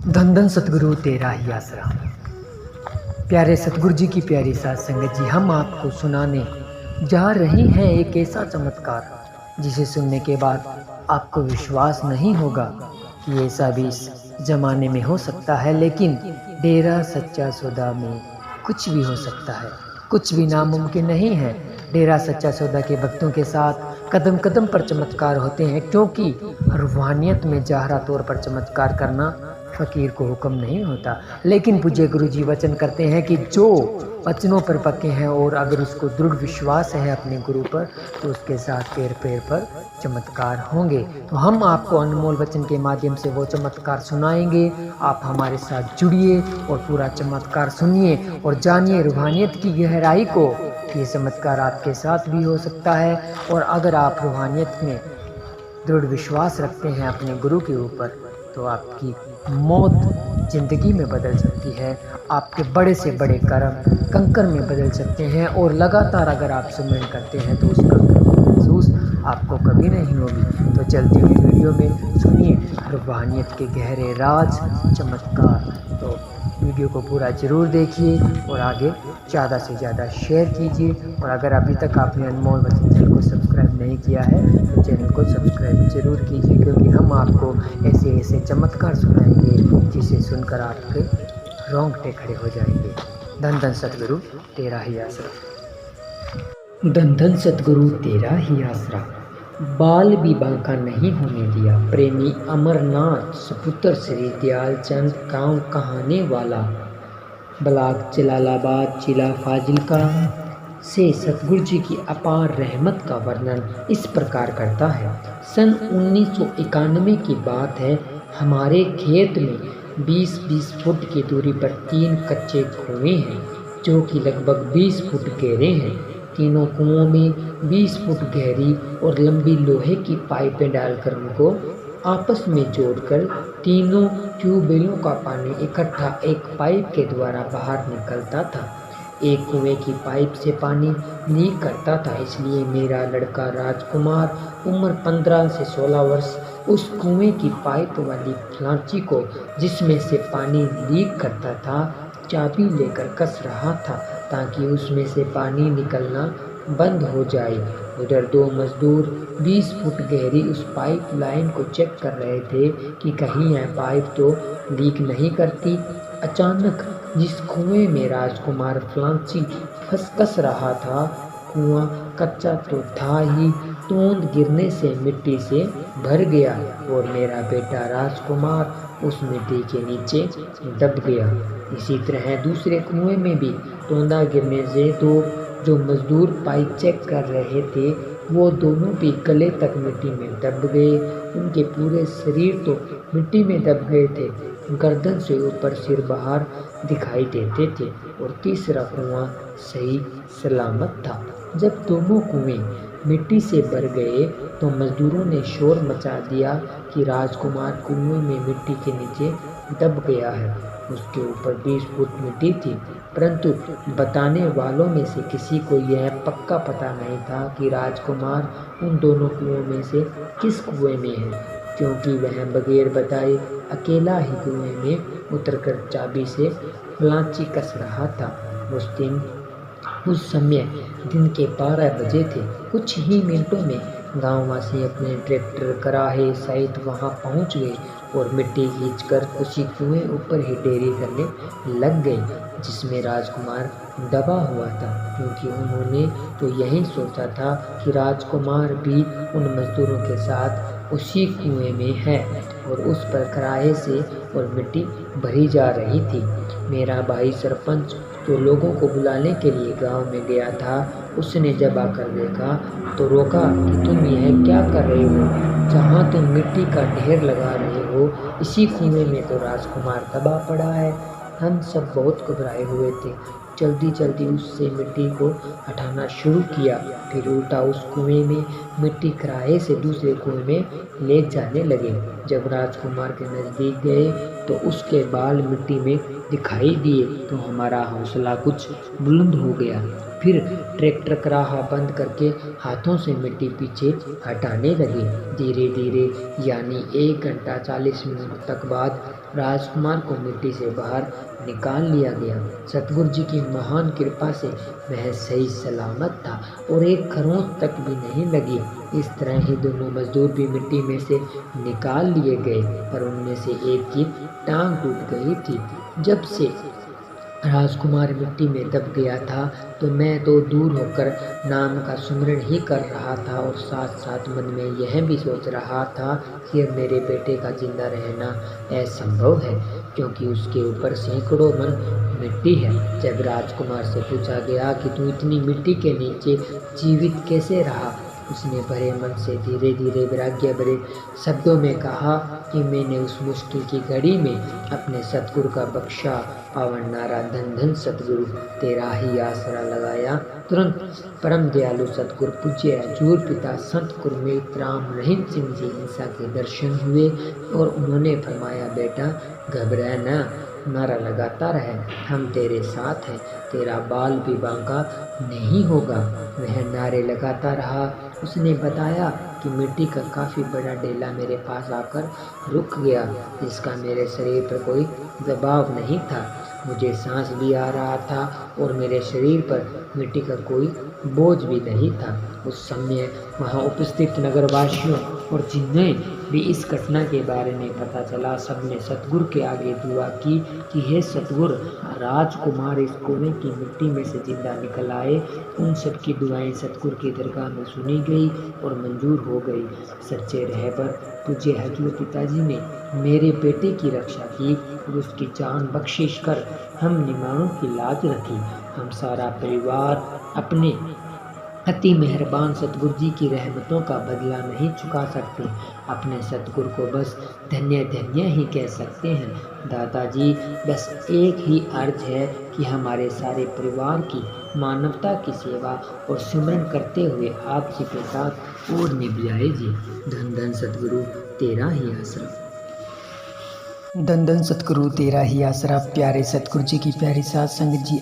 धन धन सतगुरु तेरा ही आसरा। प्यारे सतगुरु जी की प्यारी साथ संगत जी, हम आपको सुनाने जा रहे हैं एक ऐसा चमत्कार जिसे सुनने के बाद आपको विश्वास नहीं होगा कि ऐसा भी इस जमाने में हो सकता है। लेकिन डेरा सच्चा सौदा में कुछ भी हो सकता है, कुछ भी नामुमकिन नहीं है। डेरा सच्चा सौदा के भक्तों के साथ कदम कदम पर चमत्कार होते हैं, क्योंकि रूहानियत में जाहरा तौर पर चमत्कार करना फकीर को हुक्म नहीं होता। लेकिन पूज्य गुरु जी वचन करते हैं कि जो वचनों पर पक्के हैं और अगर उसको दृढ़ विश्वास है अपने गुरु पर, तो उसके साथ पैर पैर पर चमत्कार होंगे। तो हम आपको अनमोल वचन के माध्यम से वो चमत्कार सुनाएंगे। आप हमारे साथ जुड़िए और पूरा चमत्कार सुनिए और जानिए रूहानियत की गहराई को। ये चमत्कार आपके साथ भी हो सकता है। और अगर आप रूहानियत में दृढ़ विश्वास रखते हैं अपने गुरु के ऊपर, तो आपकी मौत जिंदगी में बदल सकती है, आपके बड़े से बड़े कर्म कंकर में बदल सकते हैं। और लगातार अगर आप सुमिरन करते हैं तो उसका महसूस आपको कभी नहीं होगी। तो चलती हुई वीडियो में सुनिए रूहानियत के गहरे राज चमत्कार। तो वीडियो को पूरा ज़रूर देखिए और आगे ज़्यादा से ज़्यादा शेयर कीजिए। और अगर अभी तक आपने अनमोल वचन चैनल को सब्सक्राइब नहीं किया है तो चैनल को सब्सक्राइब जरूर कीजिए, क्योंकि हम आपको ऐसे ऐसे चमत्कार सुनाएंगे जिसे सुनकर आपके रोंगटे खड़े हो जाएंगे। धन धन सतगुरु तेरा ही आसरा। धन धन सतगुरु तेरा ही आसरा। बाल भी बांका नहीं होने दिया, प्रेमी अमरनाथ सुपुत्र श्री दयाल चंद गाँव कहाने वाला, ब्लॉक जलालाबाद, जिला फाजिल्का से सतगुरु जी की अपार रहमत का वर्णन इस प्रकार करता है। सन 1991 की बात है। हमारे खेत में 20-20 फुट की दूरी पर 3 कच्चे कुएं हैं, जो कि लगभग 20 फुट गहरे हैं। तीनों कुओं में 20 फुट गहरी और लंबी लोहे की पाइपें डालकर उनको आपस में जोड़कर तीनों ट्यूबवेलों का पानी इकट्ठा एक पाइप के द्वारा बाहर निकलता था। एक कुएं की पाइप से पानी लीक करता था, इसलिए मेरा लड़का राजकुमार उम्र 15 से 16 वर्ष उस कुएं की पाइप वाली फ्लांची को, जिसमें से पानी लीक करता था, चाबी लेकर कस रहा था ताकि उसमें से पानी निकलना बंद हो जाए। उधर 2 मजदूर 20 फुट गहरी उस पाइप लाइन को चेक कर रहे थे कि कहीं यह पाइप तो लीक नहीं करती। अचानक जिस कुएं में राजकुमार फ्लांची कस रहा था, कुआं कच्चा तो था ही, तोंद गिरने से मिट्टी से भर गया और मेरा बेटा राजकुमार उस मिट्टी के नीचे दब गया। इसी तरह दूसरे कुएं में भी तोंदा गिरने से जो मजदूर पाइप चेक कर रहे थे, वो दोनों भी गले तक मिट्टी में दब गए। उनके पूरे शरीर तो मिट्टी में दब गए थे, गर्दन से ऊपर सिर बाहर दिखाई देते थे। और तीसरा कुआं सही सलामत था। जब दोनों कुएं मिट्टी से भर गए तो मजदूरों ने शोर मचा दिया कि राजकुमार कुएं में मिट्टी के नीचे दब गया है। उसके ऊपर 20 फुट मिट्टी थी, परंतु बताने वालों में से किसी को यह पक्का पता नहीं था कि राजकुमार उन दोनों कुओं में से किस कुएं में है, क्योंकि वह बगैर बताए अकेला ही कुएं में उतरकर चाबी से फ्लांची कस रहा था। उस समय दिन के 12 बजे थे। कुछ ही मिनटों में गांववासी अपने ट्रैक्टर कराहे सहित वहां पहुंच गए और मिट्टी खींचकर उसी कुएं ऊपर ही ढेरी करने लग गए जिसमें राजकुमार दबा हुआ था, क्योंकि उन्होंने तो यही सोचा था कि राजकुमार भी उन मजदूरों के साथ उसी कुएं में है और उस पर कराहे से और मिट्टी भरी जा रही थी। मेरा भाई सरपंच तो लोगों को बुलाने के लिए गांव में गया था। उसने जब आकर देखा तो रोका कि तुम यह क्या कर रहे हो? जहाँ तुम मिट्टी का ढेर लगा रहे हो, इसी कुएं में तो राजकुमार दबा पड़ा है। हम सब बहुत घबराए हुए थे। जल्दी जल्दी उससे मिट्टी को हटाना शुरू किया, फिर उल्टा उस कुएं में मिट्टी कराहे से दूसरे कुएं में ले जाने लगे। जब राजकुमार के नज़दीक गए तो उसके बाल मिट्टी में दिखाई दिए तो हमारा हौसला कुछ बुलंद हो गया। फिर ट्रैक्टर कराहा बंद करके हाथों से मिट्टी पीछे हटाने लगे। धीरे धीरे यानी 1 घंटा 40 मिनट तक बाद राजकुमार को मिट्टी से बाहर निकाल लिया गया। सतगुरु जी की महान कृपा से वह सही सलामत था और एक खरोंच तक भी नहीं लगी। इस तरह ही दोनों मजदूर भी मिट्टी में से निकाल लिए गए, पर उनमें से एक की टांग टूट गई थी। जब से राजकुमार मिट्टी में दब गया था तो मैं तो दूर होकर नाम का सुमिरन ही कर रहा था और साथ साथ मन में यह भी सोच रहा था कि अब मेरे बेटे का जिंदा रहना असंभव है, क्योंकि उसके ऊपर सैकड़ों मन मिट्टी है। जब राजकुमार से पूछा गया कि तू इतनी मिट्टी के नीचे जीवित कैसे रहा, उसने भरे मन से धीरे धीरे वैराग्य भरे शब्दों में कहा कि मैंने उस मुश्किल की घड़ी में अपने सतगुरु का बख्शा पावन नारा धन धन सतगुरु तेरा ही आसरा लगाया। तुरंत परम दयालु सतगुरु पूज्य हजूर पिता संत गुरमीत राम रहीम सिंह जी इंसा के दर्शन हुए और उन्होंने फरमाया, बेटा घबरा ना, नारा लगाता रहे, हम तेरे साथ हैं, तेरा बाल भी बांका नहीं होगा। वह नारे लगाता रहा। उसने बताया कि मिट्टी का काफ़ी बड़ा ढेला मेरे पास आकर रुक गया, जिसका मेरे शरीर पर कोई दबाव नहीं था। मुझे सांस भी आ रहा था और मेरे शरीर पर मिट्टी का कोई बोझ भी नहीं था। उस समय वहाँ उपस्थित नगरवासियों और जिन्हें भी इस घटना के बारे में पता चला, सबने सतगुरु के आगे दुआ की कि हे सतगुरु, राजकुमार इस कुएं की मिट्टी में से जिंदा निकल आए। उन सब की दुआएं सतगुरु की दरगाह में सुनी गई और मंजूर हो गई। सच्चे रहबर पूज्य हजूर पिताजी ने मेरे बेटे की रक्षा की और उसकी जान बख्शिश कर हम निमाणों की लाज रखी। हम सारा परिवार अपने अति मेहरबान सतगुरु जी की रहमतों का बदला नहीं चुका सकते, अपने सतगुरु को बस धन्य धन्य ही कह सकते हैं। दादाजी, बस एक ही अर्ज है कि हमारे सारे परिवार की मानवता की सेवा और सिमरन करते हुए आप जी के साथ और निभ जाए जी। धन धन सतगुरु तेरा ही आसरा। धन धन सतगुरु तेरा ही आसरा। प्यारे सतगुरु जी की प्यारी साध संगत जी।